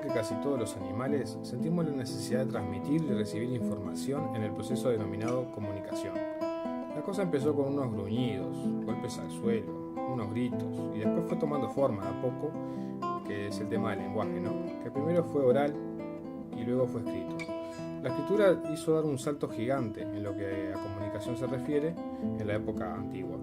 igual que casi todos los animales, sentimos la necesidad de transmitir y recibir información en el proceso denominado comunicación. La cosa empezó con unos gruñidos, golpes al suelo, unos gritos, y después fue tomando forma de a poco, que es el tema del lenguaje, ¿no? Que primero fue oral y luego fue escrito. La escritura hizo dar un salto gigante en lo que a comunicación se refiere en la época antigua.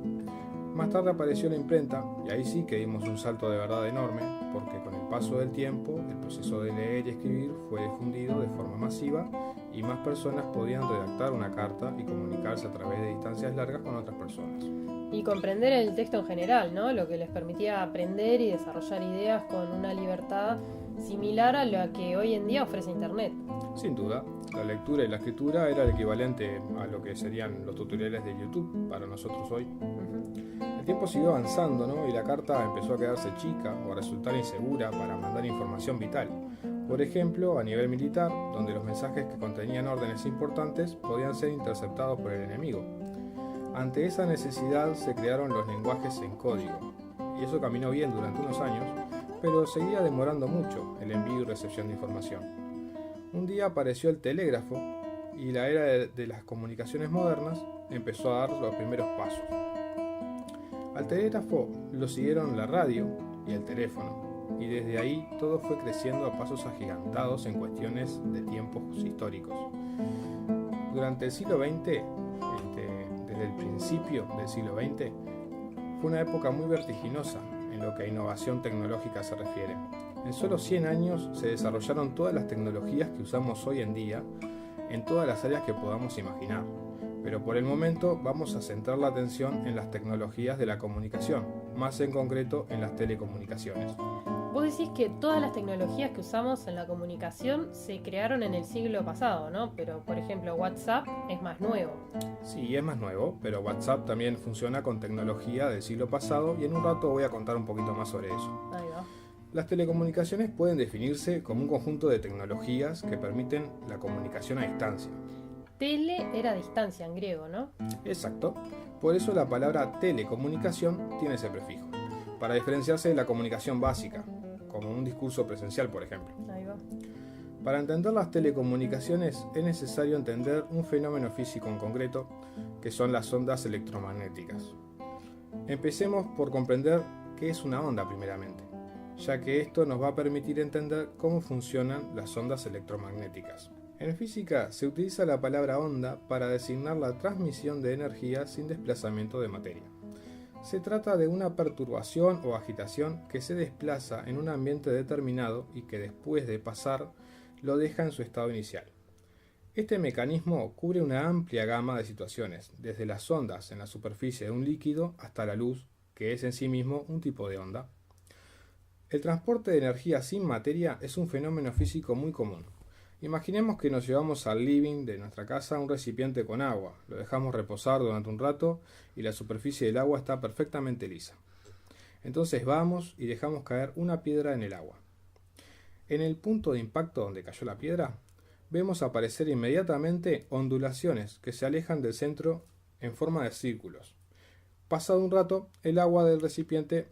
Más tarde apareció la imprenta y ahí sí que dimos un salto de verdad enorme, porque con el paso del tiempo el proceso de leer y escribir fue difundido de forma masiva y más personas podían redactar una carta y comunicarse a través de distancias largas con otras personas. Y comprender el texto en general, ¿no? Lo que les permitía aprender y desarrollar ideas con una libertad similar a la que hoy en día ofrece Internet. Sin duda, la lectura y la escritura era el equivalente a lo que serían los tutoriales de YouTube para nosotros hoy. El tiempo siguió avanzando, ¿no? Y la carta empezó a quedarse chica o a resultar insegura para mandar información vital. Por ejemplo, a nivel militar, donde los mensajes que contenían órdenes importantes podían ser interceptados por el enemigo. Ante esa necesidad se crearon los lenguajes en código, y eso caminó bien durante unos años, pero seguía demorando mucho el envío y recepción de información. Un día apareció el telégrafo y la era de las comunicaciones modernas empezó a dar los primeros pasos. Al telégrafo lo siguieron la radio y el teléfono, y desde ahí todo fue creciendo a pasos agigantados en cuestiones de tiempos históricos. Durante el siglo XX, desde el principio del siglo XX, fue una época muy vertiginosa en lo que a innovación tecnológica se refiere. En solo 100 años se desarrollaron todas las tecnologías que usamos hoy en día en todas las áreas que podamos imaginar. Pero por el momento vamos a centrar la atención en las tecnologías de la comunicación, más en concreto en las telecomunicaciones. Vos decís que todas las tecnologías que usamos en la comunicación se crearon en el siglo pasado, ¿no? Pero, por ejemplo, WhatsApp es más nuevo. Sí, es más nuevo, pero WhatsApp también funciona con tecnología del siglo pasado y en un rato voy a contar un poquito más sobre eso. Ahí va. Las telecomunicaciones pueden definirse como un conjunto de tecnologías que permiten la comunicación a distancia. Tele era distancia en griego, ¿no? Exacto, por eso la palabra telecomunicación tiene ese prefijo, para diferenciarse de la comunicación básica, como un discurso presencial, por ejemplo. Ahí va. Para entender las telecomunicaciones es necesario entender un fenómeno físico en concreto, que son las ondas electromagnéticas. Empecemos por comprender qué es una onda primeramente, ya que esto nos va a permitir entender cómo funcionan las ondas electromagnéticas. En física se utiliza la palabra onda para designar la transmisión de energía sin desplazamiento de materia. Se trata de una perturbación o agitación que se desplaza en un ambiente determinado y que después de pasar lo deja en su estado inicial. Este mecanismo cubre una amplia gama de situaciones, desde las ondas en la superficie de un líquido hasta la luz, que es en sí mismo un tipo de onda. El transporte de energía sin materia es un fenómeno físico muy común. Imaginemos que nos llevamos al living de nuestra casa un recipiente con agua, lo dejamos reposar durante un rato y la superficie del agua está perfectamente lisa. Entonces vamos y dejamos caer una piedra en el agua. En el punto de impacto donde cayó la piedra, vemos aparecer inmediatamente ondulaciones que se alejan del centro en forma de círculos. Pasado un rato, el agua del recipiente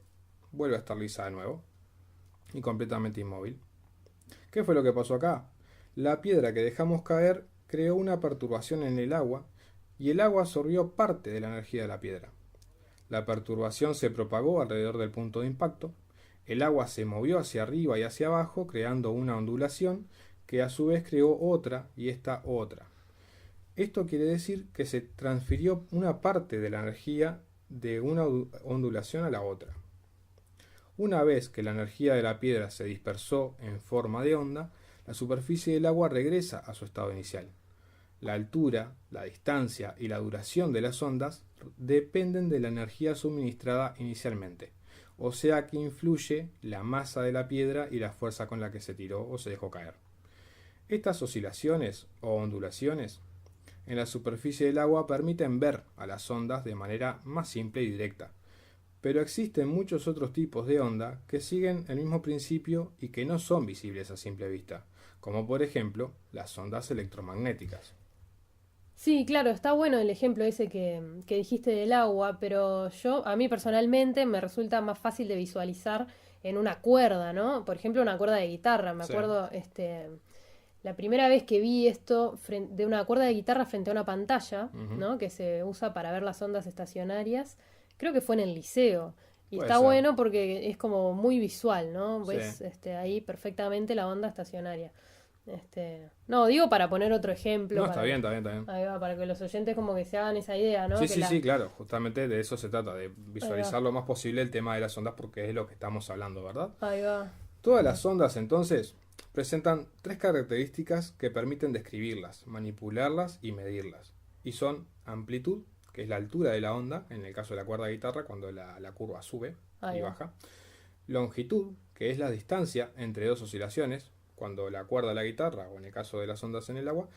vuelve a estar lisa de nuevo y completamente inmóvil. ¿Qué fue lo que pasó acá? La piedra que dejamos caer creó una perturbación en el agua y el agua absorbió parte de la energía de la piedra. La perturbación se propagó alrededor del punto de impacto, el agua se movió hacia arriba y hacia abajo creando una ondulación que a su vez creó otra y esta otra. Esto quiere decir que se transfirió una parte de la energía de una ondulación a la otra. Una vez que la energía de la piedra se dispersó en forma de onda, la superficie del agua regresa a su estado inicial. La altura, la distancia y la duración de las ondas dependen de la energía suministrada inicialmente, o sea que influye la masa de la piedra y la fuerza con la que se tiró o se dejó caer. Estas oscilaciones o ondulaciones en la superficie del agua permiten ver a las ondas de manera más simple y directa, pero existen muchos otros tipos de onda que siguen el mismo principio y que no son visibles a simple vista, como por ejemplo las ondas electromagnéticas. Sí, claro, está bueno el ejemplo ese que dijiste del agua, pero a mí personalmente me resulta más fácil de visualizar en una cuerda, ¿no? Por ejemplo, una cuerda de guitarra. Me Sí. acuerdo, la primera vez que vi esto de una cuerda de guitarra frente a una pantalla, Ujú. ¿no? Que se usa para ver las ondas estacionarias, creo que fue en el liceo. Y Puede está ser. bueno porque es como muy visual, ¿no? Sí. Ves ahí perfectamente la onda estacionaria. No, digo para poner otro ejemplo. No, está para, bien, está bien, está bien. ahí va, para que los oyentes como que se hagan esa idea, ¿no? Sí, Que sí, la- sí, claro. Justamente de eso se trata, de Ahí visualizar va, lo más posible el tema de las ondas porque es lo que estamos hablando, ¿verdad? ahí va. Todas las ondas, entonces, presentan tres características que permiten describirlas, manipularlas y medirlas. Y son amplitud, que es la altura de la onda, en el caso de la cuerda de guitarra, cuando la curva sube Ahí y va. baja. Longitud, que es la distancia entre dos oscilaciones, cuando la cuerda de la guitarra, o en el caso de las ondas en el agua,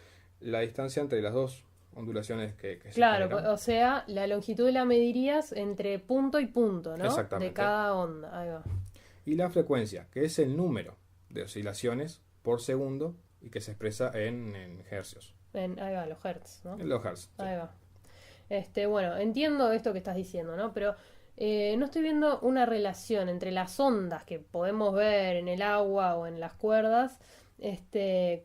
la distancia entre las dos ondulaciones que se Claro, generan. o sea, la longitud la medirías entre punto y punto, ¿no? De Exactamente. cada onda. Ahí va. Y la frecuencia, que es el número de oscilaciones por segundo y que se expresa en hercios. Ahí va, los hertz, ¿no? En los hertz. Sí. Ahí va. Bueno, entiendo esto que estás diciendo, ¿no? Pero no estoy viendo una relación entre las ondas que podemos ver en el agua o en las cuerdas,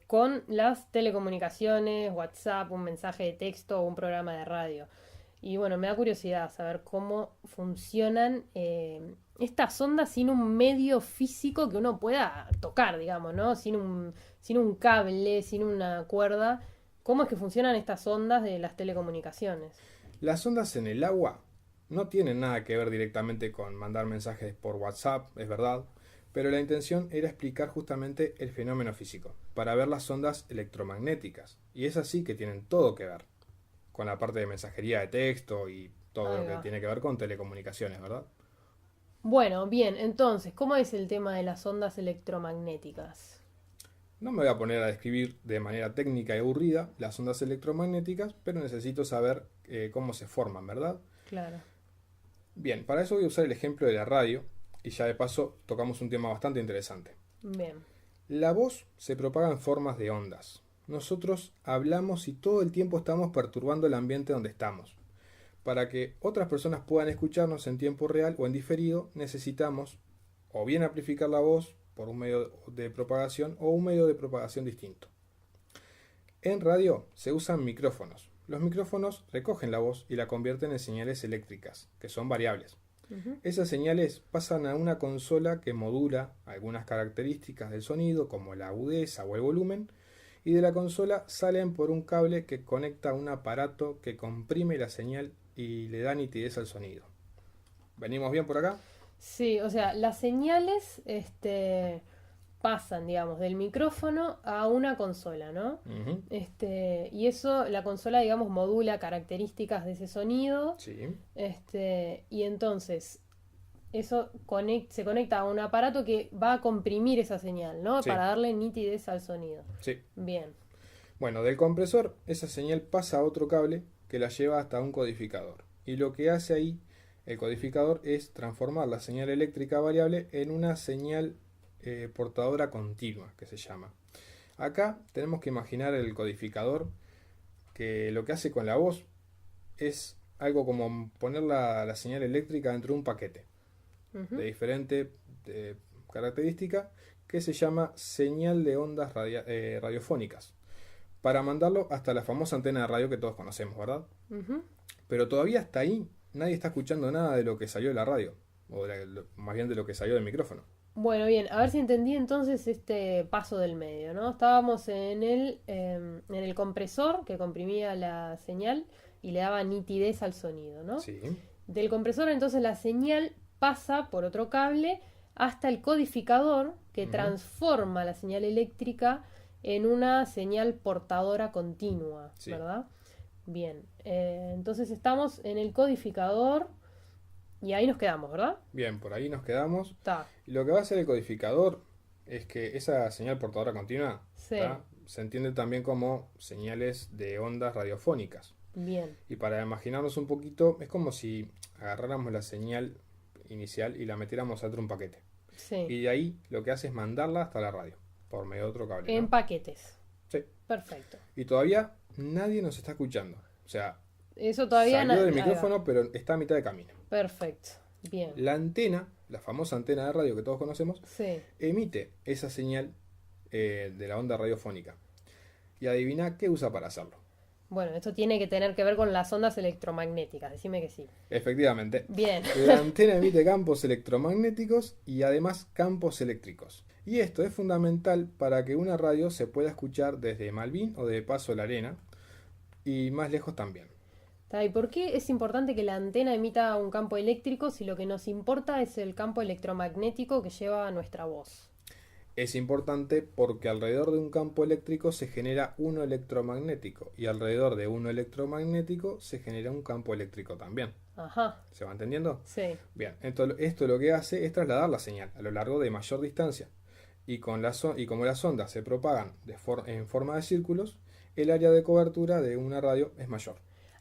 con las telecomunicaciones, WhatsApp, un mensaje de texto o un programa de radio. Y bueno, me da curiosidad saber cómo funcionan estas ondas sin un medio físico que uno pueda tocar, digamos, ¿no? Sin un cable, sin una cuerda. ¿Cómo es que funcionan estas ondas de las telecomunicaciones? Las ondas en el agua no tienen nada que ver directamente con mandar mensajes por WhatsApp, es verdad, pero la intención era explicar justamente el fenómeno físico, para ver las ondas electromagnéticas. Y es así que tienen todo que ver con la parte de mensajería de texto y todo Ahí lo que va. tiene que ver con telecomunicaciones, ¿verdad? Bueno, bien, entonces, ¿cómo es el tema de las ondas electromagnéticas? No me voy a poner a describir de manera técnica y aburrida las ondas electromagnéticas, pero necesito saber cómo se forman, ¿verdad? Claro. Bien, para eso voy a usar el ejemplo de la radio y ya de paso tocamos un tema bastante interesante. Bien. La voz se propaga en formas de ondas. Nosotros hablamos y todo el tiempo estamos perturbando el ambiente donde estamos. Para que otras personas puedan escucharnos en tiempo real o en diferido, necesitamos o bien amplificar la voz por un medio de propagación o un medio de propagación distinto. En radio se usan micrófonos. Los micrófonos recogen la voz y la convierten en señales eléctricas, que son variables. Ujú. Esas señales pasan a una consola que modula algunas características del sonido, como la agudeza o el volumen, y de la consola salen por un cable que conecta a un aparato que comprime la señal y le da nitidez al sonido. ¿Venimos bien por acá? Sí, o sea, las señales, pasan, digamos, del micrófono a una consola, ¿no? Ujú. Y eso, la consola, digamos, modula características de ese sonido. Sí, Y entonces eso se conecta a un aparato que va a comprimir esa señal, ¿no? sí, Para darle nitidez al sonido. sí. Bien. Bueno, del compresor esa señal pasa a otro cable que la lleva hasta un codificador. Y lo que hace ahí el codificador es transformar la señal eléctrica variable en una señal portadora continua, que se llama. Acá tenemos que imaginar el codificador que lo que hace con la voz es algo como poner la señal eléctrica dentro de un paquete Ujú. de diferente característica que se llama señal de ondas radiofónicas para mandarlo hasta la famosa antena de radio que todos conocemos, ¿verdad? Ujú. Pero todavía hasta ahí nadie está escuchando nada de lo que salió de la radio, o más bien de lo que salió del micrófono. Bueno, bien, a ver si entendí entonces este paso del medio, ¿no? Estábamos en el compresor que comprimía la señal y le daba nitidez al sonido, ¿no? Sí, Del compresor entonces la señal pasa por otro cable hasta el codificador que Ujú. transforma la señal eléctrica en una señal portadora continua, Sí. ¿verdad? Bien, entonces estamos en el codificador y ahí nos quedamos, ¿verdad? bien, por ahí nos quedamos. Está, Y lo que va a hacer el codificador es que esa señal portadora continua sí, ¿tá? Se entiende también como señales de ondas radiofónicas. bien, Y para imaginarnos un poquito, es como si agarráramos la señal inicial y la metiéramos dentro de un paquete. sí, Y de ahí lo que hace es mandarla hasta la radio, por medio de otro cable, en ¿no? paquetes, Sí. perfecto. Y todavía nadie nos está escuchando. O sea, Eso todavía salió del ahí va. micrófono, pero está a mitad de camino. Perfecto, bien, La antena la famosa antena de radio que todos conocemos, Sí. emite esa señal de la onda radiofónica. Y adivina qué usa para hacerlo. Bueno, esto tiene que tener que ver con las ondas electromagnéticas, decime que sí. Efectivamente, Bien. la antena emite campos electromagnéticos y además campos eléctricos. Y esto es fundamental para que una radio se pueda escuchar desde Malvin o de Paso la Arena y más lejos también. ¿Y por qué es importante que la antena emita un campo eléctrico si lo que nos importa es el campo electromagnético que lleva nuestra voz? Es importante porque alrededor de un campo eléctrico se genera uno electromagnético y alrededor de uno electromagnético se genera un campo eléctrico también. Ajá, ¿Se va entendiendo? sí. Bien, esto lo que hace es trasladar la señal a lo largo de mayor distancia. Y como las ondas se propagan en forma de círculos, el área de cobertura de una radio es mayor.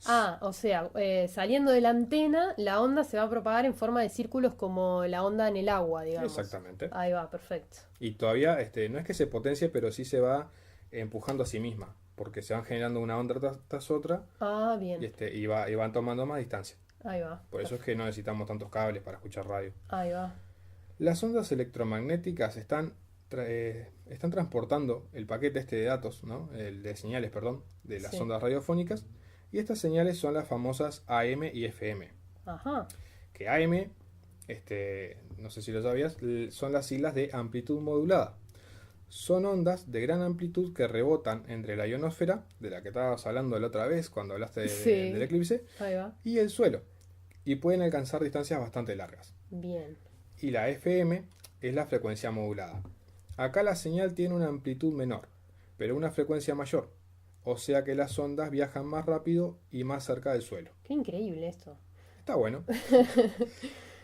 Ah, o sea, saliendo de la antena, la onda se va a propagar en forma de círculos como la onda en el agua, digamos. Exactamente. Ahí va, perfecto. Y todavía no es que se potencie, pero sí se va empujando a sí misma, porque se van generando una onda tras otra Ah, bien. y van tomando más distancia. Ahí va. Por eso es que no necesitamos tantos cables para escuchar radio. Ahí va. Las ondas electromagnéticas están transportando el paquete de datos, ¿no? El de señales, perdón, de las Sí. ondas radiofónicas. Y estas señales son las famosas AM y FM. Ajá. Que AM, no sé si lo sabías, son las siglas de amplitud modulada. Son ondas de gran amplitud que rebotan entre la ionosfera, de la que estabas hablando la otra vez cuando hablaste Sí. del eclipse, Ahí va. y el suelo. Y pueden alcanzar distancias bastante largas. Bien. Y la FM es la frecuencia modulada. Acá la señal tiene una amplitud menor, pero una frecuencia mayor. O sea que las ondas viajan más rápido y más cerca del suelo. Qué increíble esto. Está bueno.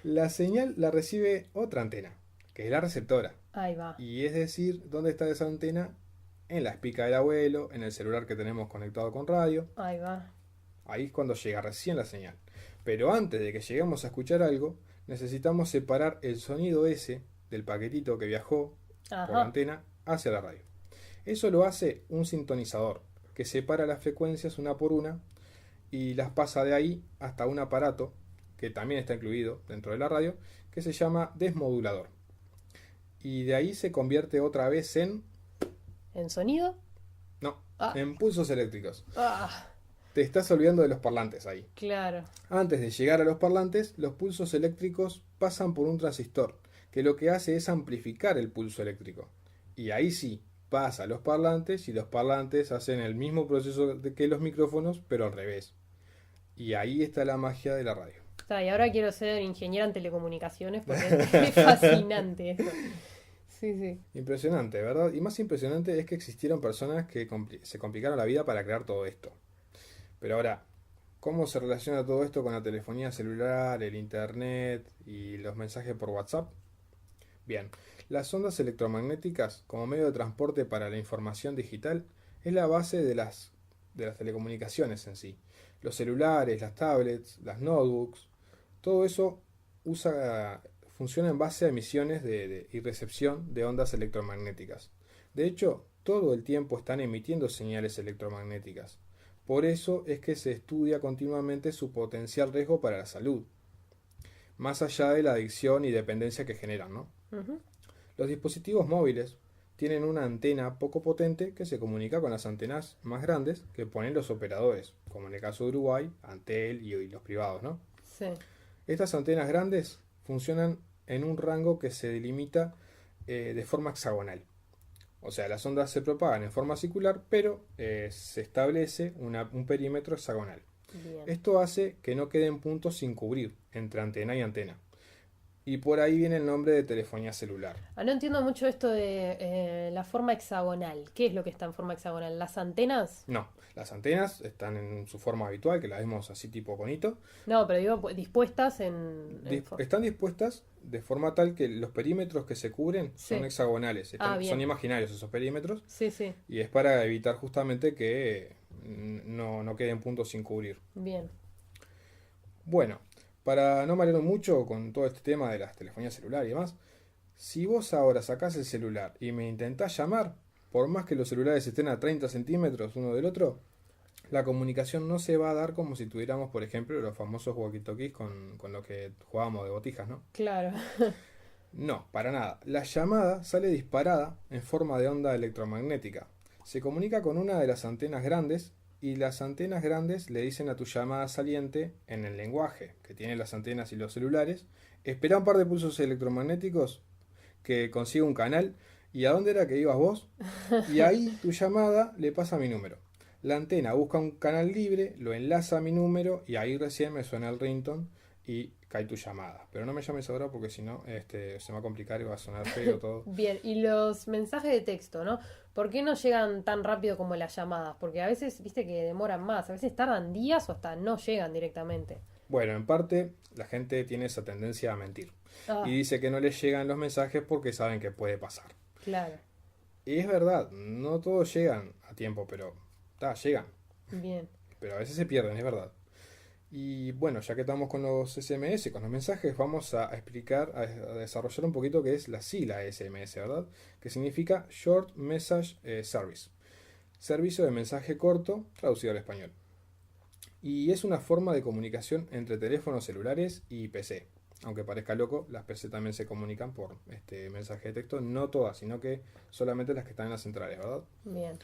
La señal la recibe otra antena, que es la receptora. Ahí va. Y es decir, ¿dónde está esa antena? En la espica del abuelo, en el celular que tenemos conectado con radio. Ahí va. Ahí es cuando llega recién la señal. Pero antes de que lleguemos a escuchar algo, necesitamos separar el sonido ese del paquetito que viajó por la Ajá. antena hacia la radio. Eso lo hace un sintonizador, que separa las frecuencias una por una y las pasa de ahí hasta un aparato, que también está incluido dentro de la radio, que se llama desmodulador. Y de ahí se convierte otra vez ¿En sonido? no, Ah. en pulsos eléctricos. Ah, Te estás olvidando de los parlantes ahí. claro. Antes de llegar a los parlantes, los pulsos eléctricos pasan por un transistor, que lo que hace es amplificar el pulso eléctrico. Y ahí sí, pasa a los parlantes y los parlantes hacen el mismo proceso que los micrófonos, pero al revés. Y ahí está la magia de la radio. Y ahora quiero ser ingeniera en telecomunicaciones porque es fascinante esto. Sí, sí. Impresionante, ¿verdad? Y más impresionante es que existieron personas que se complicaron la vida para crear todo esto. Pero ahora, ¿cómo se relaciona todo esto con la telefonía celular, el internet y los mensajes por WhatsApp? Bien, las ondas electromagnéticas como medio de transporte para la información digital es la base de las telecomunicaciones en sí. Los celulares, las tablets, las notebooks, todo eso funciona en base a emisiones y recepción de ondas electromagnéticas. De hecho, todo el tiempo están emitiendo señales electromagnéticas. Por eso es que se estudia continuamente su potencial riesgo para la salud, más allá de la adicción y dependencia que generan, ¿no? Ujú. Los dispositivos móviles tienen una antena poco potente que se comunica con las antenas más grandes que ponen los operadores, como en el caso de Uruguay, Antel y los privados, ¿no? Sí. Estas antenas grandes funcionan en un rango que se delimita de forma hexagonal. O sea, las ondas se propagan en forma circular, pero se establece un perímetro hexagonal. Bien. Esto hace que no queden puntos sin cubrir entre antena y antena. Y por ahí viene el nombre de telefonía celular. No entiendo mucho esto de la forma hexagonal. ¿Qué es lo que está en forma hexagonal? ¿Las antenas? No, las antenas están en su forma habitual, que la vemos así tipo conito. No, pero digo pues, dispuestas en Están dispuestas de forma tal que los perímetros que se cubren son Sí. hexagonales. Bien. Son imaginarios esos perímetros. Sí, sí. Y es para evitar justamente que no queden puntos sin cubrir. Bien. Bueno, para no marearnos mucho con todo este tema de las telefonías celulares y demás, si vos ahora sacás el celular y me intentás llamar, por más que los celulares estén a 30 centímetros uno del otro, la comunicación no se va a dar como si tuviéramos, por ejemplo, los famosos walkie-talkies con los que jugábamos de botijas, ¿no? Claro. No, para nada. La llamada sale disparada en forma de onda electromagnética. Se comunica con una de las antenas grandes y las antenas grandes le dicen a tu llamada saliente, en el lenguaje que tienen las antenas y los celulares, espera un par de pulsos electromagnéticos que consiga un canal. ¿Y a dónde era que ibas vos? Y ahí tu llamada le pasa a mi número. La antena busca un canal libre, lo enlaza a mi número y ahí recién me suena el ringtone y cae tu llamada. Pero no me llames ahora porque si no se me va a complicar y va a sonar feo todo. Bien, y los mensajes de texto, ¿no? ¿Por qué no llegan tan rápido como las llamadas? Porque a veces, viste que demoran más, a veces tardan días o hasta no llegan directamente. Bueno, en parte la gente tiene esa tendencia a mentir Ah, y dice que no les llegan los mensajes porque saben que puede pasar. claro, Y es verdad, no todos llegan a tiempo, pero llegan. bien. Pero a veces se pierden, es verdad. Y bueno, ya que estamos con los SMS, con los mensajes, vamos a explicar, a desarrollar un poquito qué es la sigla SMS, ¿verdad? Que significa Short Message Service. Servicio de mensaje corto, traducido al español. Y es una forma de comunicación entre teléfonos celulares y PC. Aunque parezca loco, las PC también se comunican por mensaje de texto. No todas, sino que solamente las que están en las centrales, ¿verdad? Bien.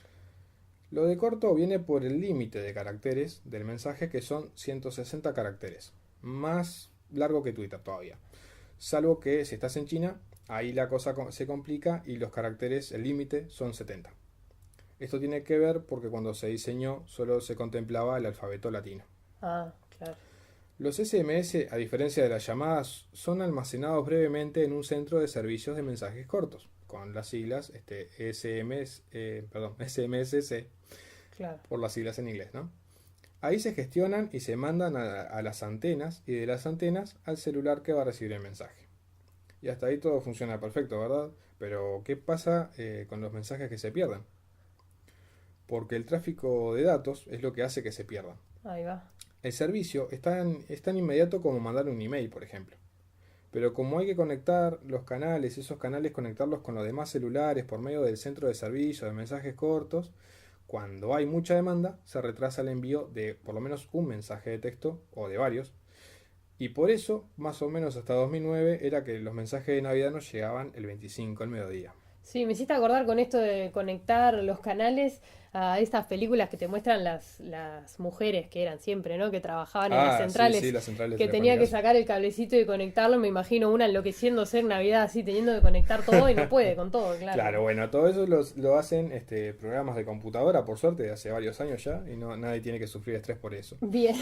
Lo de corto viene por el límite de caracteres del mensaje, que son 160 caracteres. Más largo que Twitter todavía. Salvo que si estás en China, ahí la cosa se complica y los caracteres, el límite, son 70. Esto tiene que ver porque cuando se diseñó solo se contemplaba el alfabeto latino. Ah, claro. Los SMS, a diferencia de las llamadas, son almacenados brevemente en un centro de servicios de mensajes cortos, con las siglas SMSC, Claro. por las siglas en inglés, ¿no? Ahí se gestionan y se mandan a las antenas y de las antenas al celular que va a recibir el mensaje. Y hasta ahí todo funciona perfecto, ¿verdad? Pero ¿qué pasa con los mensajes que se pierden? Porque el tráfico de datos es lo que hace que se pierdan. Ahí va. El servicio es tan inmediato como mandar un email, por ejemplo. Pero como hay que conectar los canales, esos canales conectarlos con los demás celulares por medio del centro de servicio de mensajes cortos, cuando hay mucha demanda, se retrasa el envío de por lo menos un mensaje de texto o de varios. Y por eso, más o menos hasta 2009, era que los mensajes de Navidad nos llegaban el 25 al mediodía. Sí, me hiciste acordar con esto de conectar los canales a estas películas que te muestran las mujeres que eran siempre, ¿no? Que trabajaban en las centrales, Sí, las centrales que tenía que telefónicas. sacar el cablecito y conectarlo. Me imagino una enloqueciéndose en Navidad así, teniendo que conectar todo y no puede con todo, claro. Claro, bueno, todo eso lo hacen programas de computadora, por suerte, de hace varios años ya, y no, nadie tiene que sufrir estrés por eso. Bien.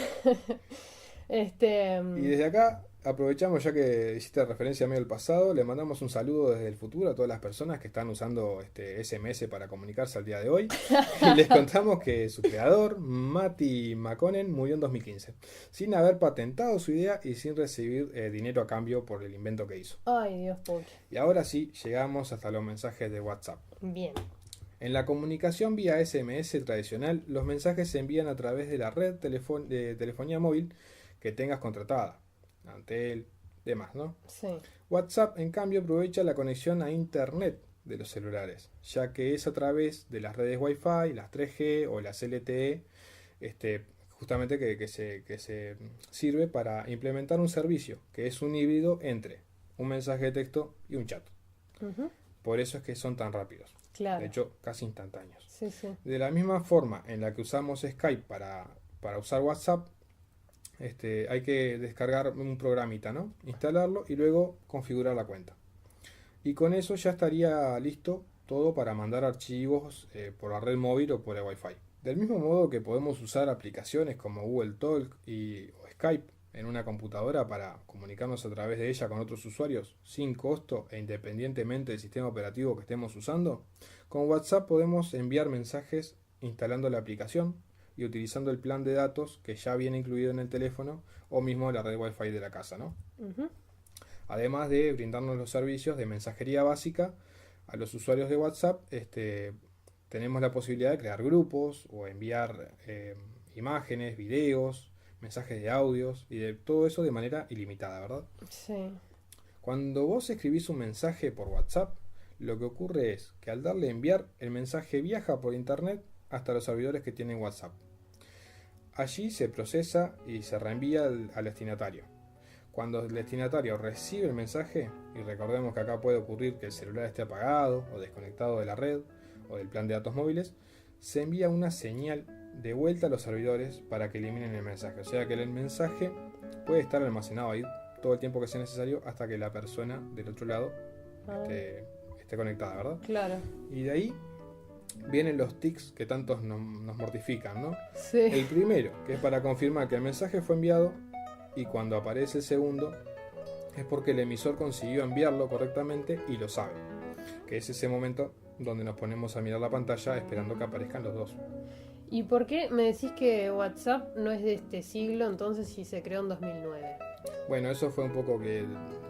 Y desde acá aprovechamos, ya que hiciste referencia a medio del pasado, le mandamos un saludo desde el futuro a todas las personas que están usando SMS para comunicarse al día de hoy. Y les contamos que su creador, Matti Makonnen, murió en 2015, sin haber patentado su idea y sin recibir dinero a cambio por el invento que hizo. Ay, Dios, pobre. Y ahora sí, llegamos hasta los mensajes de WhatsApp. Bien. En la comunicación vía SMS tradicional, los mensajes se envían a través de la red de telefonía móvil que tengas contratada, Antel, demás, ¿no? Sí. WhatsApp, en cambio, aprovecha la conexión a Internet de los celulares, ya que es a través de las redes Wi-Fi, las 3G o las LTE, justamente que se sirve para implementar un servicio que es un híbrido entre un mensaje de texto y un chat. Ujú. Por eso es que son tan rápidos. Claro. De hecho, casi instantáneos. Sí, sí. De la misma forma en la que usamos Skype para usar WhatsApp, hay que descargar un programita, ¿no? Instalarlo y luego configurar la cuenta. Y con eso ya estaría listo todo para mandar archivos por la red móvil o por el Wi-Fi. Del mismo modo que podemos usar aplicaciones como Google Talk o Skype en una computadora para comunicarnos a través de ella con otros usuarios sin costo e independientemente del sistema operativo que estemos usando, con WhatsApp podemos enviar mensajes instalando la aplicación y utilizando el plan de datos que ya viene incluido en el teléfono o mismo la red Wi-Fi de la casa, ¿no? Ujú. Además de brindarnos los servicios de mensajería básica a los usuarios de WhatsApp, tenemos la posibilidad de crear grupos o enviar imágenes, videos, mensajes de audios y de todo eso de manera ilimitada, ¿verdad? Sí. Cuando vos escribís un mensaje por WhatsApp, lo que ocurre es que al darle a enviar, el mensaje viaja por internet hasta los servidores que tienen WhatsApp. Allí se procesa y se reenvía al destinatario. Cuando el destinatario recibe el mensaje, y recordemos que acá puede ocurrir que el celular esté apagado o desconectado de la red o del plan de datos móviles, se envía una señal de vuelta a los servidores para que eliminen el mensaje. O sea que el mensaje puede estar almacenado ahí todo el tiempo que sea necesario hasta que la persona del otro lado esté conectada, ¿verdad? Claro. Y de ahí vienen los tics que tantos nos mortifican, ¿no? Sí. El primero, que es para confirmar que el mensaje fue enviado, y cuando aparece el segundo, es porque el emisor consiguió enviarlo correctamente y lo sabe. Que es ese momento donde nos ponemos a mirar la pantalla esperando que aparezcan los dos. ¿Y por qué me decís que WhatsApp no es de este siglo, entonces, si se creó en 2009? Bueno, eso fue un poco de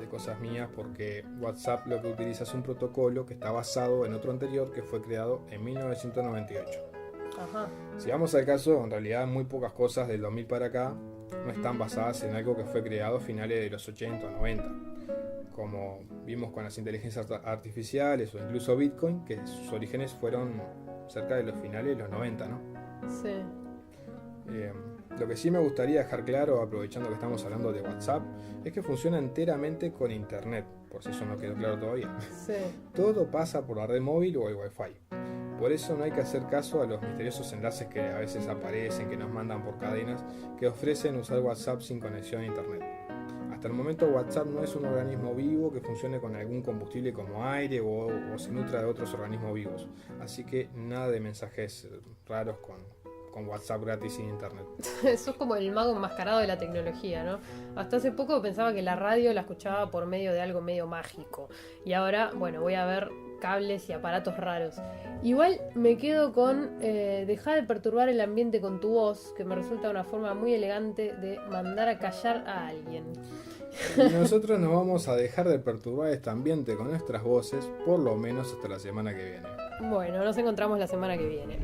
cosas mías, porque WhatsApp lo que utiliza es un protocolo que está basado en otro anterior que fue creado en 1998. Ajá. Si vamos al caso, en realidad muy pocas cosas del 2000 para acá no están basadas en algo que fue creado a finales de los 80 o 90. Como vimos con las inteligencias artificiales o incluso Bitcoin, que sus orígenes fueron cerca de los finales de los 90, ¿no? Sí. Lo que sí me gustaría dejar claro, aprovechando que estamos hablando de WhatsApp, es que funciona enteramente con Internet, por si eso no quedó claro todavía. Sí. Todo pasa por la red móvil o el Wi-Fi. Por eso no hay que hacer caso a los misteriosos enlaces que a veces aparecen, que nos mandan por cadenas, que ofrecen usar WhatsApp sin conexión a Internet. Hasta el momento WhatsApp no es un organismo vivo que funcione con algún combustible como aire o se nutra de otros organismos vivos. Así que nada de mensajes raros con WhatsApp gratis sin Internet. Eso es como el mago enmascarado de la tecnología, ¿no? Hasta hace poco pensaba que la radio la escuchaba por medio de algo medio mágico. Y ahora, bueno, voy a ver cables y aparatos raros. Igual me quedo con dejar de perturbar el ambiente con tu voz, que me resulta una forma muy elegante de mandar a callar a alguien. Y nosotros nos vamos a dejar de perturbar este ambiente con nuestras voces, por lo menos hasta la semana que viene. Bueno, nos encontramos la semana que viene.